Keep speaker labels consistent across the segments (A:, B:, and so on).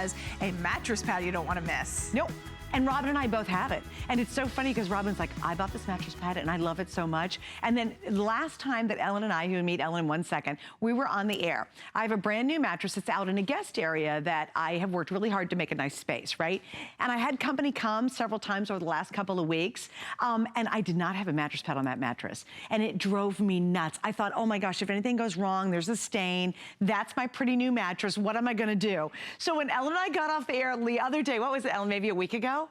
A: has a mattress pad you don't want to miss.
B: Nope. And Robin and I both have it. And it's so funny because Robin's like, I bought this mattress pad and I love it so much. And then last time that Ellen and I, who meet Ellen in 1 second, we were on the air. I have a brand new mattress that's out in a guest area that I have worked really hard to make a nice space, right? And I had company come several times over the last couple of weeks. And I did not have a mattress pad on that mattress. And it drove me nuts. I thought, oh my gosh, if anything goes wrong, there's a stain. That's my pretty new mattress. What am I gonna do? So when Ellen and I got off the air the other day, what was it, Ellen, maybe a week ago?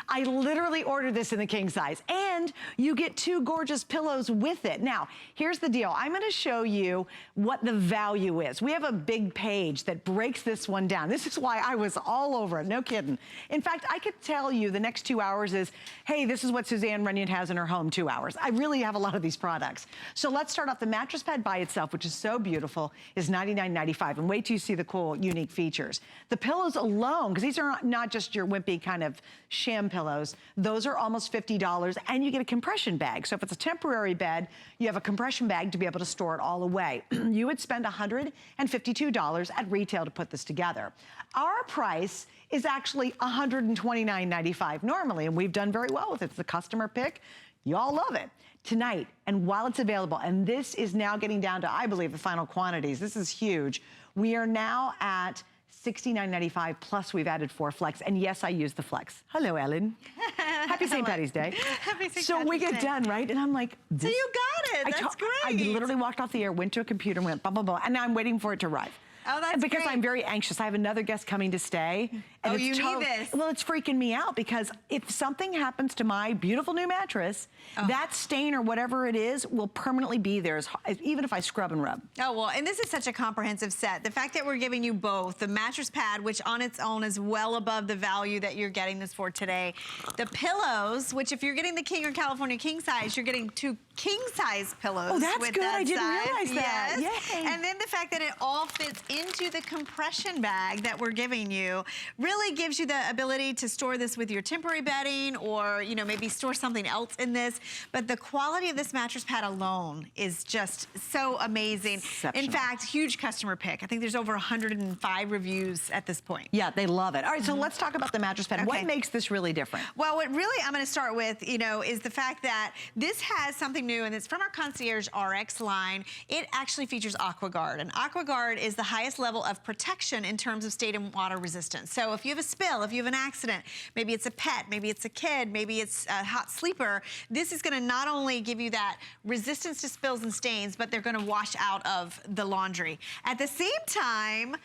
B: I literally ordered this in the king size, and you get 2 gorgeous pillows with it. Now, here's the deal. I'm gonna show you what the value is. We have a big page that breaks this one down. This is why I was all over it, no kidding. In fact, I could tell you the next 2 hours is, hey, this is what Suzanne Runyon has in her home, 2 hours. I really have a lot of these products. So let's start off. The mattress pad by itself, which is so beautiful, is $99.95. And wait till you see the cool, unique features. The pillows alone, because these are not just your wimpy kind of sham pillows, those are almost $50, and you get a compression bag. So if it's a temporary bed, you have a compression bag to be able to store it all away. You would spend $152 at retail to put this together. Our price is actually $129.95 normally, and we've done very well with it. It's a customer pick. Y'all love it. Tonight, and while it's available, and this is now getting down to, I believe, the final quantities. This is huge. We are now at $69.95, plus we've added 4 flex. And yes, I use the flex. Hello, Ellen. Happy St. Patty's Day.
A: Happy St.
B: So we get
A: Day.
B: done, right? And I'm like,
A: So you got it. That's great.
B: I literally walked off the air, went to a computer, and went blah, blah, blah. And now I'm waiting for it to arrive.
A: Oh, that's
B: because
A: great.
B: I'm very anxious. I have another guest coming to stay. And
A: oh, you need this.
B: Well, it's freaking me out because if something happens to my beautiful new mattress, that stain or whatever it is will permanently be there, even if I scrub and rub.
A: Oh, well, and this is such a comprehensive set. The fact that we're giving you both, the mattress pad, which on its own is well above the value that you're getting this for today. The pillows, which if you're getting the king or California king size, you're getting 2 king size pillows.
B: Oh, that's
A: with
B: good.
A: That
B: I didn't
A: size.
B: realize that.
A: Yes.
B: Yay.
A: And then the fact that it all fits into the compression bag that we're giving you really gives you the ability to store this with your temporary bedding, or, you know, maybe store something else in this. But the quality of this mattress pad alone is just so amazing. In fact, huge customer pick. I think there's over 105 reviews at this point.
B: Yeah, they love it. All right, so let's talk about the mattress pad. Okay. What makes this really different?
A: Well, what really I'm going to start with, you know, is the fact that this has something new, and it's from our Concierge RX line. It actually features Aqua Guard, and Aqua Guard is the highest level of protection in terms of state and water resistance. So if you have a spill, if you have an accident, maybe it's a pet, maybe it's a kid, maybe it's a hot sleeper, this is going to not only give you that resistance to spills and stains, but they're going to wash out of the laundry. At the same time,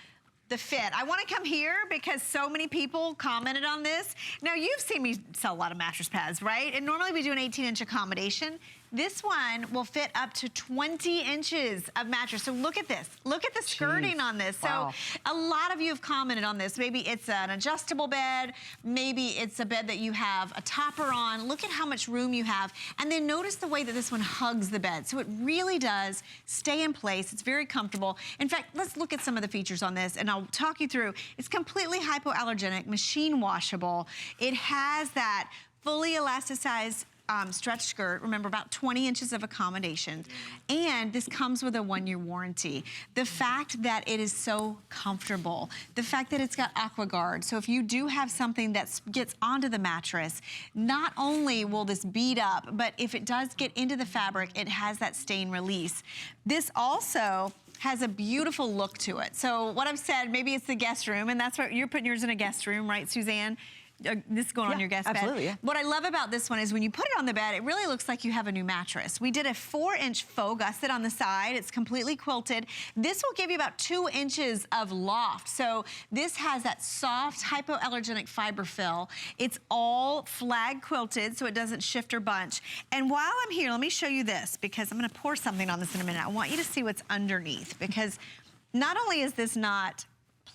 A: the fit. I want to come here because so many people commented on this. Now, you've seen me sell a lot of mattress pads, right? And normally we do an 18-inch accommodation. This one will fit up to 20 inches of mattress. So look at this. Look at the skirting on this.
B: Wow.
A: So a lot of you have commented on this. Maybe it's an adjustable bed. Maybe it's a bed that you have a topper on. Look at how much room you have. And then notice the way that this one hugs the bed. So it really does stay in place. It's very comfortable. In fact, let's look at some of the features on this, and I'll talk you through. It's completely hypoallergenic, machine washable. It has that fully elasticized stretch skirt, remember, about 20 inches of accommodation. And this comes with a 1-year warranty. The fact that it is so comfortable, the fact that it's got Aqua Guard, so if you do have something that gets onto the mattress, not only will this bead up, but if it does get into the fabric, it has that stain release. This also has a beautiful look to it. So what I've said, maybe it's the guest room, and that's what you're putting yours in a guest room, right, Suzanne? This is going on your guest bed.
B: Yeah.
A: What I love about this one is when you put it on the bed, it really looks like you have a new mattress. We did a 4-inch faux gusset on the side. It's completely quilted. This will give you about 2 inches of loft. So this has that soft hypoallergenic fiber fill. It's all flag quilted so it doesn't shift or bunch. And while I'm here, let me show you this, because I'm going to pour something on this in a minute. I want you to see what's underneath, because not only is this not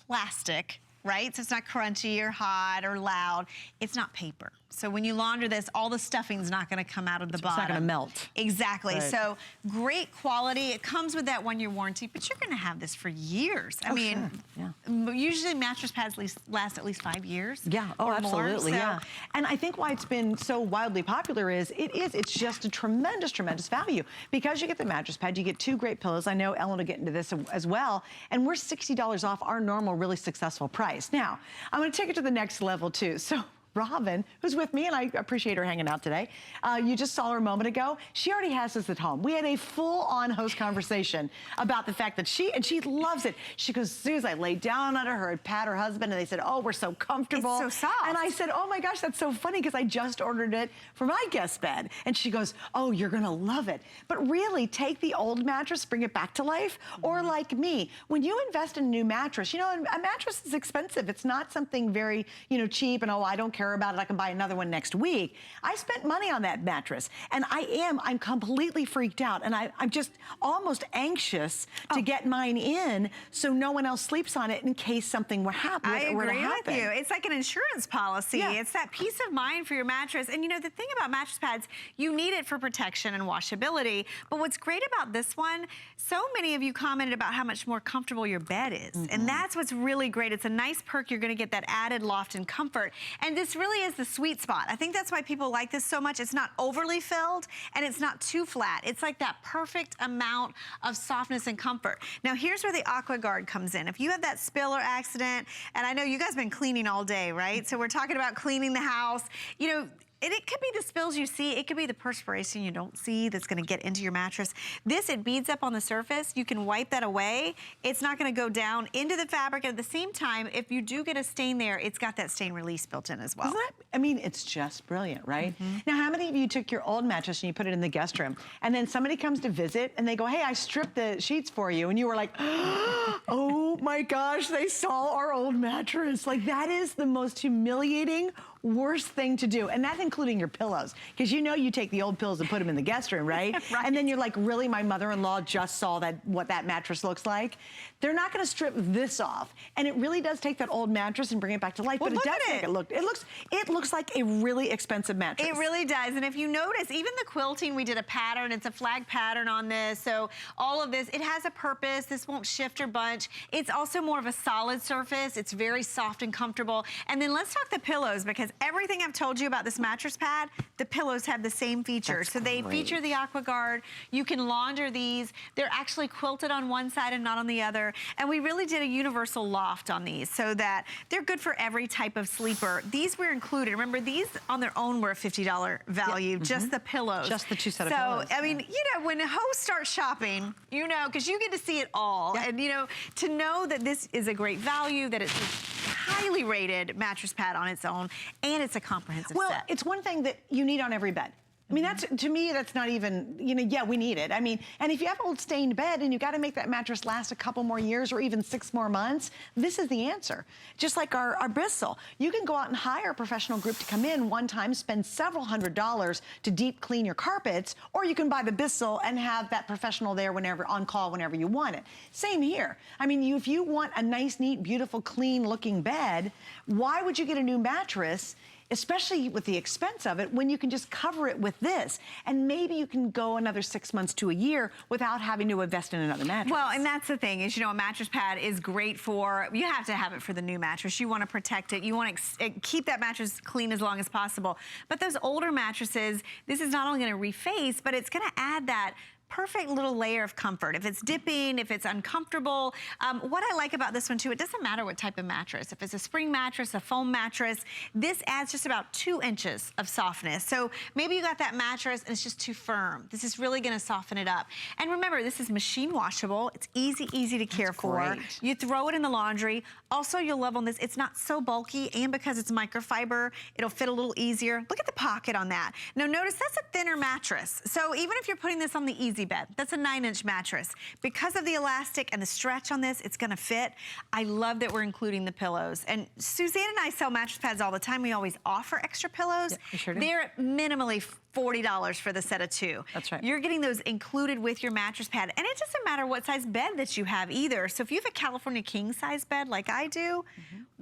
A: plastic, right? So it's not crunchy or hot or loud. It's not paper. So when you launder this, all the stuffing's not gonna come out of the bottom.
B: It's not gonna melt.
A: Exactly.
B: Right.
A: So great quality. It comes with that 1-year warranty, but you're gonna have this for years. I mean,
B: sure.
A: usually mattress pads last at least 5 years.
B: Yeah, oh,
A: or
B: absolutely,
A: more. So,
B: yeah. And I think why it's been so wildly popular is it's just a tremendous, tremendous value. Because you get the mattress pad, you get 2 great pillows. I know Ellen will get into this as well. And we're $60 off our normal, really successful price. Now, I'm gonna take it to the next level too. So Robin, who's with me, and I appreciate her hanging out today. You just saw her a moment ago. She already has this at home. We had a full-on host conversation about the fact that she loves it. She goes, Suze, I laid down under her and pat her husband, and they said, oh, we're so comfortable.
A: It's so soft.
B: And I said, oh my gosh, that's so funny because I just ordered it for my guest bed. And she goes, oh, you're gonna love it. But really, take the old mattress, bring it back to life, or like me, when you invest in a new mattress, you know, a mattress is expensive. It's not something very, you know, cheap and, oh, I don't care about it, I can buy another one next week. I spent money on that mattress, and I'm completely freaked out, and I'm just almost anxious to get mine in so no one else sleeps on it in case something were to happen.
A: I agree with you. It's like an insurance policy. Yeah. It's that peace of mind for your mattress. And you know, the thing about mattress pads, you need it for protection and washability, but what's great about this one, so many of you commented about how much more comfortable your bed is. And that's what's really great. It's a nice perk. You're gonna get that added loft and comfort. And this really is the sweet spot. I think that's why people like this so much. It's not overly filled and it's not too flat. It's like that perfect amount of softness and comfort. Now here's where the Aqua Guard comes in. If you have that spill or accident, and I know you guys have been cleaning all day, right? So we're talking about cleaning the house. You know, and it could be the spills you see, it could be the perspiration you don't see that's gonna get into your mattress. This, it beads up on the surface. You can wipe that away. It's not gonna go down into the fabric. At the same time, if you do get a stain there, it's got that stain release built in as well.
B: Isn't that, I mean, it's just brilliant, right? Now, how many of you took your old mattress and you put it in the guest room, and then somebody comes to visit and they go, hey, I stripped the sheets for you, and you were like, oh my gosh, they saw our old mattress. Like, that is the most humiliating, worst thing to do, and that's including your pillows, because you know you take the old pillows and put them in the guest room, right?
A: Right.
B: And then you're like, really, my mother-in-law just saw what that mattress looks like? They're not gonna strip this off, and it really does take that old mattress and bring it back to life,
A: well,
B: but it does make it looks like a really expensive mattress.
A: It really does, and if you notice, even the quilting, we did a pattern, it's a flag pattern on this, so all of this, it has a purpose, this won't shift or bunch. It's also more of a solid surface, it's very soft and comfortable, and then let's talk the pillows, because everything I've told you about this mattress pad, the pillows have the same feature. So they feature the Aqua Guard. You can launder these. They're actually quilted on one side and not on the other. And we really did a universal loft on these so that they're good for every type of sleeper. These were included. Remember, these on their own were a $50 value, just the pillows.
B: Just the 2 set of pillows.
A: So, I mean, you know, when hosts start shopping, you know, because you get to see it all. And, you know, to know that this is a great value, that it's a highly rated mattress pad on its own, and it's a comprehensive set.
B: Well, it's one thing that you need on every bed. I mean, that's, to me, that's not even, you know, yeah, we need it. I mean, and if you have an old stained bed and you got to make that mattress last a couple more years or even 6 more months, this is the answer. Just like our Bristol. You can go out and hire a professional group to come in one time, spend several $100s to deep clean your carpets, or you can buy the Bristol and have that professional there whenever, on call whenever you want it. Same here. I mean, if you want a nice, neat, beautiful, clean looking bed, why would you get a new mattress, especially with the expense of it, when you can just cover it with this? And maybe you can go another 6 months to a year without having to invest in another mattress.
A: Well, and that's the thing is, you know, a mattress pad is great for, you have to have it for the new mattress. You want to protect it. You want to keep that mattress clean as long as possible. But those older mattresses, this is not only going to reface, but it's going to add that perfect little layer of comfort. If it's dipping, if it's uncomfortable. What I like about this one too, it doesn't matter what type of mattress. If it's a spring mattress, a foam mattress, this adds just about 2 inches of softness. So maybe you got that mattress and it's just too firm. This is really gonna soften it up. And remember, this is machine washable. It's easy to care for. You throw it in the laundry. Also, you'll love on this, it's not so bulky, and because it's microfiber, it'll fit a little easier. Look at the pocket on that. Now notice that's a thinner mattress. So even if you're putting this on the easy bed, that's a 9-inch mattress. Because of the elastic and the stretch on this, it's gonna fit. I love that we're including the pillows. And Suzanne and I sell mattress pads all the time. We always offer extra pillows.
B: Yeah, we sure do.
A: They're minimally $40 for the set of 2.
B: That's right.
A: You're getting those included with your mattress pad. And it doesn't matter what size bed that you have either. So if you have a California king size bed like I do,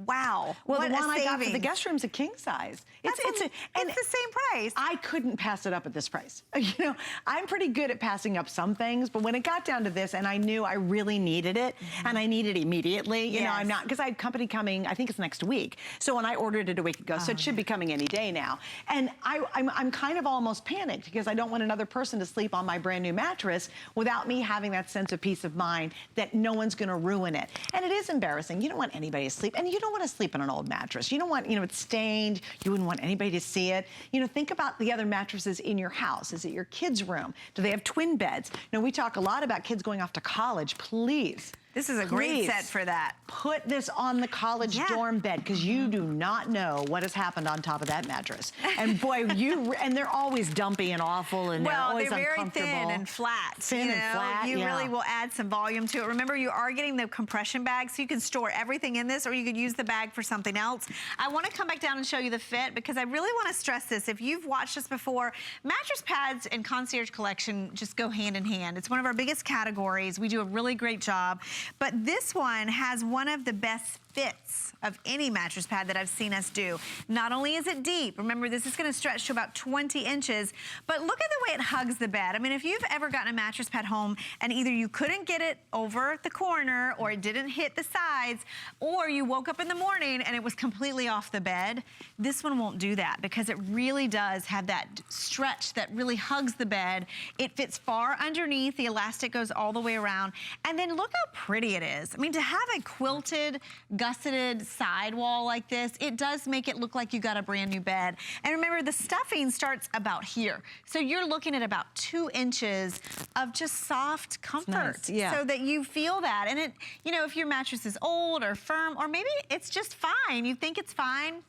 A: wow.
B: Well,
A: what
B: the one
A: a
B: I got for the
A: savings.
B: guest room's a king size.
A: It's the same price.
B: I couldn't pass it up at this price. You know, I'm pretty good at passing up some things, but when it got down to this and I knew I really needed it and I needed it immediately, you know, I'm not, because I have company coming, I think it's next week. So when I ordered it a week ago, so it should be coming any day now. And I'm kind of almost panicked because I don't want another person to sleep on my brand new mattress without me having that sense of peace of mind that no one's gonna ruin it. And it is embarrassing. You don't want anybody to sleep, and you don't want to sleep on an old mattress. You don't want, you know, it's stained. You wouldn't want anybody to see it. You know, think about the other mattresses in your house. Is it your kids' room? Do they have twin beds? You know, we talk a lot about kids going off to college. Please.
A: This is a great set for that.
B: Put this on the college dorm bed, because you do not know what has happened on top of that mattress. And boy, and they're always dumpy and awful, and they're always uncomfortable.
A: Very thin and flat.
B: Thin and flat,
A: You really will add some volume to it. Remember, you are getting the compression bag, so you can store everything in this, or you could use the bag for something else. I want to come back down and show you the fit, because I really want to stress this. If you've watched us before, mattress pads and Concierge collection just go hand in hand. It's one of our biggest categories. We do a really great job. But this one has one of the best fits of any mattress pad that I've seen us do. Not only is it deep, remember this is gonna stretch to about 20 inches, but look at the way it hugs the bed. I mean, if you've ever gotten a mattress pad home and either you couldn't get it over the corner or it didn't hit the sides, or you woke up in the morning and it was completely off the bed, this one won't do that, because it really does have that stretch that really hugs the bed. It fits far underneath, the elastic goes all the way around, and then look how pretty it is. I mean, to have a quilted, gusseted sidewall like this, it does make it look like you got a brand new bed. And remember, the stuffing starts about here. So you're looking at about 2 inches of just soft comfort.
B: Nice.
A: So that you feel that. And it, you know, if your mattress is old or firm, or maybe it's just fine, you think it's fine,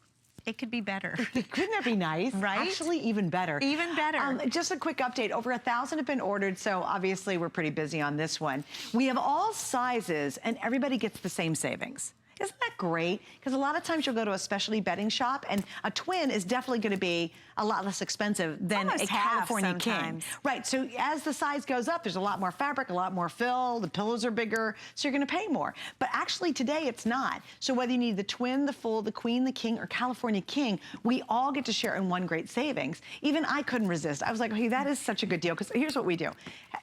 A: it could be better.
B: Couldn't that be nice?
A: Right?
B: Actually, even better.
A: Even better.
B: Just a quick update. Over 1,000 have been ordered, so obviously we're pretty busy on this one. We have all sizes, and everybody gets the same savings. Isn't that great? Because a lot of times you'll go to a specialty bedding shop, and a twin is definitely going to be a lot less expensive than a California king. Right, so as the size goes up, there's a lot more fabric, a lot more fill, the pillows are bigger, so you're going to pay more. But actually today it's not. So whether you need the twin, the full, the queen, the king, or California king, we all get to share in one great savings. Even I couldn't resist. I was like, hey, that is such a good deal, because here's what we do.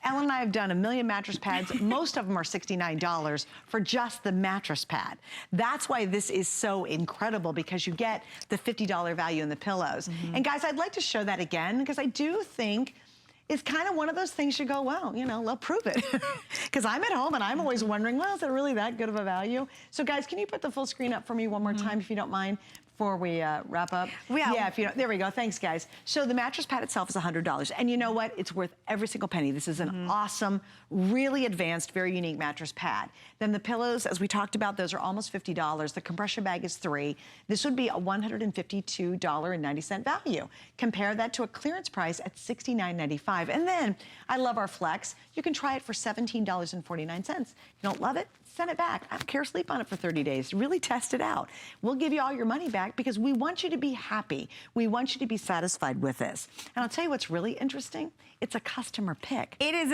B: Ellen and I have done 1 million mattress pads. Most of them are $69 for just the mattress pad. That's why this is so incredible, because you get the $50 value in the pillows. And guys, I'd like to show that again, because I do think it's kind of one of those things you go, well, you know, they'll prove it. Because I'm at home and I'm always wondering, well, is it really that good of a value? So guys, can you put the full screen up for me one more time, if you don't mind, before we wrap up? Yeah, if you don't, there we go, thanks guys. So the mattress pad itself is $100, and you know what? It's worth every single penny. This is an awesome, really advanced, very unique mattress pad. Then the pillows, as we talked about, those are almost $50. The compression bag is $3. This would be a $152.90 value. Compare that to a clearance price at $69.95. And then, I love our Flex. You can try it for $17.49. If you don't love it, send it back. I don't care, sleep on it for 30 days. Really test it out. We'll give you all your money back, because we want you to be happy. We want you to be satisfied with this. And I'll tell you what's really interesting. It's a customer pick.
A: It is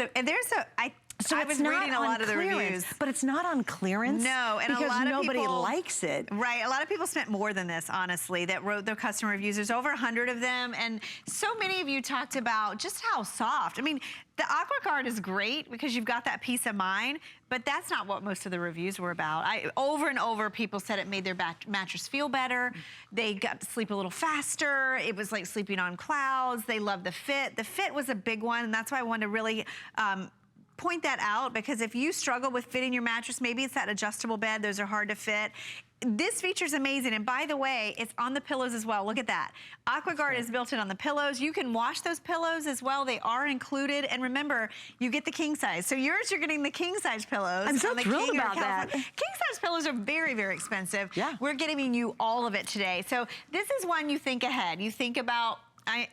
A: so I was reading a lot of the reviews.
B: But it's not on clearance.
A: No, and
B: because
A: a lot of
B: nobody
A: people
B: likes it.
A: Right, a lot of people spent more than this, honestly, that wrote their customer reviews. There's over 100 of them, and so many of you talked about just how soft. I mean, the Aqua Guard is great because you've got that peace of mind, but that's not what most of the reviews were about. Over and over, people said it made their mattress feel better. They got to sleep a little faster. It was like sleeping on clouds. They loved the fit. The fit was a big one, and that's why I wanted to really point that out, because if you struggle with fitting your mattress, maybe it's that adjustable bed, those are hard to fit. This feature is amazing, and by the way, it's on the pillows as well. Look at that. Aqua Guard is built in on the pillows. You can wash those pillows as well. They are included, and remember, you get the king size. So yours, you're getting the king size pillows.
B: I'm so thrilled about that.
A: King size pillows are very, very expensive.
B: Yeah.
A: We're giving you all of it today. So this is one you think ahead. You think about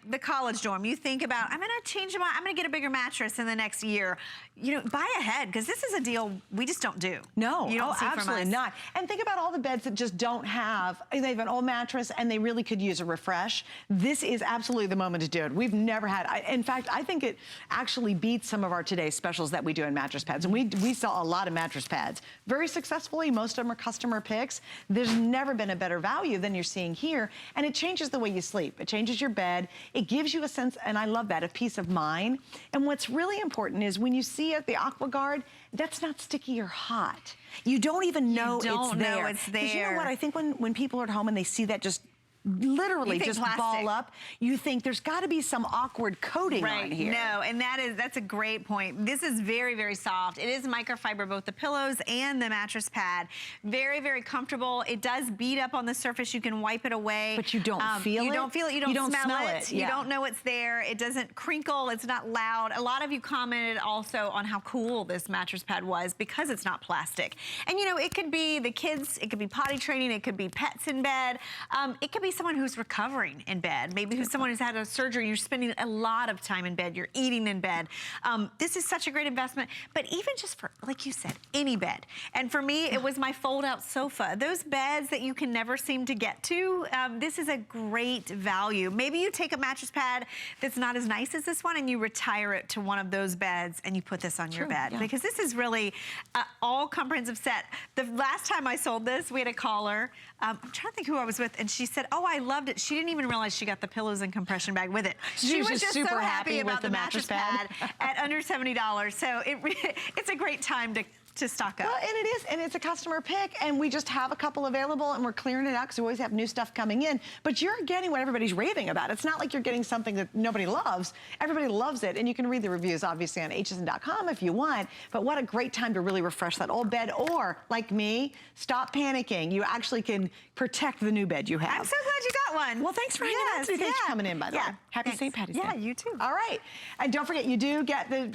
A: the college dorm, you think about, I'm gonna get a bigger mattress in the next year. You know, buy ahead, because this is a deal we just don't do.
B: No,
A: you don't see
B: absolutely
A: from us.
B: not. And think about all the beds that just don't have, they have an old mattress and they really could use a refresh. This is absolutely the moment to do it. We've never had, in fact, I think it actually beats some of our today's specials that we do in mattress pads. And we sell a lot of mattress pads very successfully. Most of them are customer picks. There's never been a better value than you're seeing here. And it changes the way you sleep. It changes your bed. It gives you a sense, and I love that, of peace of mind. And what's really important is when you see it, the Aqua Guard, that's not sticky or hot. You don't even know it's there.
A: You don't know it's there.
B: Because you know what, I think when people are at home and they see that just literally just
A: plastic.
B: Ball up, you think there's got to be some awkward coating on here.
A: No, and that's a great point. This is very, very soft. It is microfiber, both the pillows and the mattress pad. Very, very comfortable. It does bead up on the surface. You can wipe it away.
B: But you don't feel it.
A: You don't feel it. You don't smell it.
B: Yeah.
A: You don't know it's there. It doesn't crinkle. It's not loud. A lot of you commented also on how cool this mattress pad was because it's not plastic. And you know, it could be the kids, it could be potty training, it could be pets in bed. It could be someone who's recovering in bed, maybe someone who's had a surgery, you're spending a lot of time in bed, you're eating in bed. This is such a great investment, but even just for, like you said, any bed. And for me, it was my fold-out sofa. Those beds that you can never seem to get to, this is a great value. Maybe you take a mattress pad that's not as nice as this one and you retire it to one of those beds and you put this on your bed.
B: Yeah.
A: Because this is really all comprehensive set. The last time I sold this, we had a caller. I'm trying to think who I was with, and she said, oh, I loved it. She didn't even realize she got the pillows and compression bag with it. She was just super happy about the mattress pad at under $70. So it's a great time to stock up.
B: Well, and it is, and it's a customer pick, and we just have a couple available, and we're clearing it out because we always have new stuff coming in. But you're getting what everybody's raving about. It's not like you're getting something that nobody loves. Everybody loves it, and you can read the reviews, obviously, on hsn.com if you want. But what a great time to really refresh that old bed, or, like me, stop panicking. You actually can protect the new bed you have.
A: I'm so glad you got one.
B: Well, thanks for hanging out today. Thanks for coming in, by the way. Happy St. Patty's Day.
A: Yeah, you too.
B: All right. And don't forget, you do get the